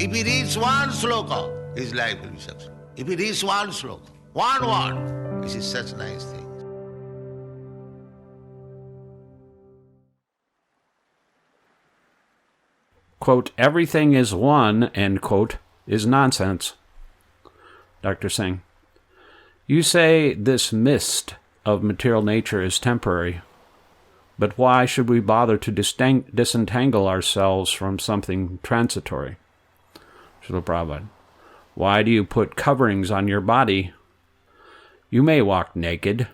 If he reads one sloka, his life will be successful. If he reads one sloka, one word, this is such a nice thing. Quote, everything is one, end quote, is nonsense. Dr. Singh, you say this mist of material nature is temporary, but why should we bother to disentangle ourselves from something transitory? Srila Prabhupada, why do you put coverings on your body? You may walk naked.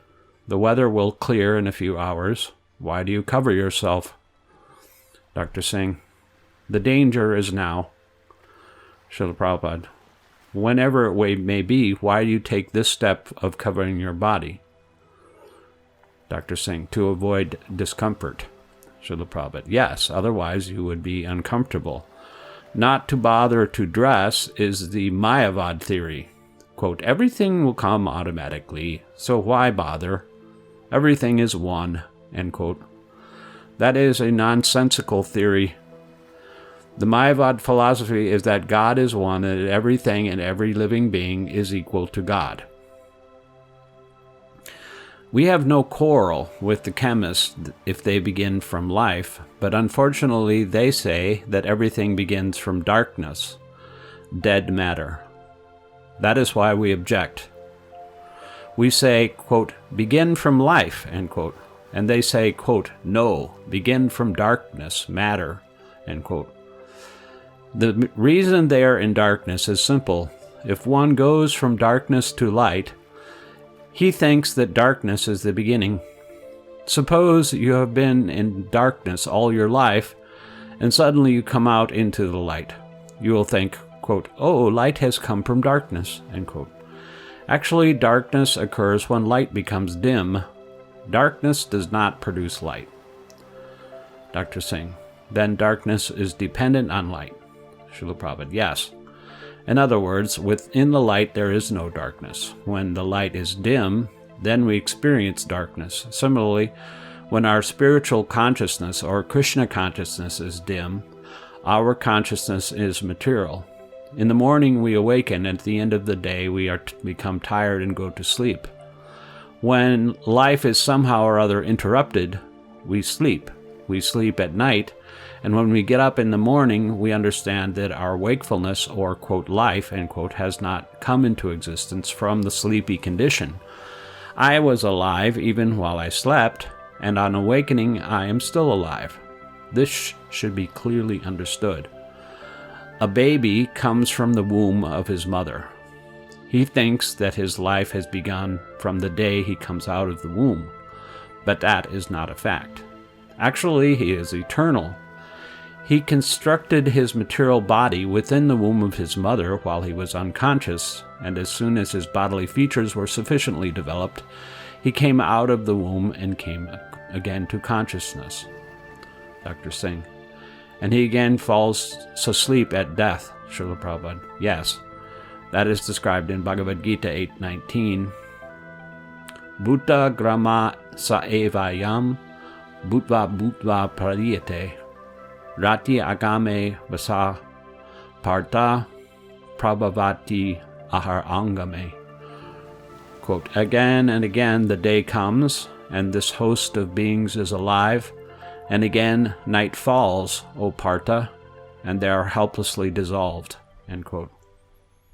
The weather will clear in a few hours. Why do you cover yourself? Dr. Singh, the danger is now. Srila Prabhupada, whenever it may be, why do you take this step of covering your body? Dr. Singh, to avoid discomfort. Srila Prabhupada, yes, otherwise you would be uncomfortable. Not to bother to dress is the Mayavad theory. Quote, everything will come automatically, so why bother? Everything is one, end quote. That is a nonsensical theory. The Mayavad philosophy is that God is one and that everything and every living being is equal to God. We have no quarrel with the chemists if they begin from life, but unfortunately they say that everything begins from darkness, dead matter. That is why we object. We say, quote, begin from life, end quote, and they say, quote, no, begin from darkness, matter, end quote. The reason they are in darkness is simple. If one goes from darkness to light, he thinks that darkness is the beginning. Suppose you have been in darkness all your life, and suddenly you come out into the light. You will think, quote, oh, light has come from darkness, end quote. Actually, darkness occurs when light becomes dim. Darkness does not produce light. Dr. Singh, then darkness is dependent on light. Srila Prabhupada, yes. In other words, within the light there is no darkness. When the light is dim, then we experience darkness. Similarly, when our spiritual consciousness or Krishna consciousness is dim, our consciousness is material. In the morning we awaken, and at the end of the day we become tired and go to sleep. When life is somehow or other interrupted, we sleep. We sleep at night, and when we get up in the morning, we understand that our wakefulness, or, quote, life, end quote, has not come into existence from the sleepy condition. I was alive even while I slept, and on awakening, I am still alive. This should be clearly understood. A baby comes from the womb of his mother. He thinks that his life has begun from the day he comes out of the womb, but that is not a fact. Actually, he is eternal. He constructed his material body within the womb of his mother while he was unconscious, and as soon as his bodily features were sufficiently developed, he came out of the womb and came again to consciousness. Dr. Singh, and he again falls asleep at death. Srila Prabhupada, yes. That is described in Bhagavad Gita 8:19. Bhuta grama sa evayam bhutva pariyate rati agame vasa parta prabhavati ahar angame. Quote, again and again the day comes, and this host of beings is alive, and again night falls, O Partha, and they are helplessly dissolved. End quote.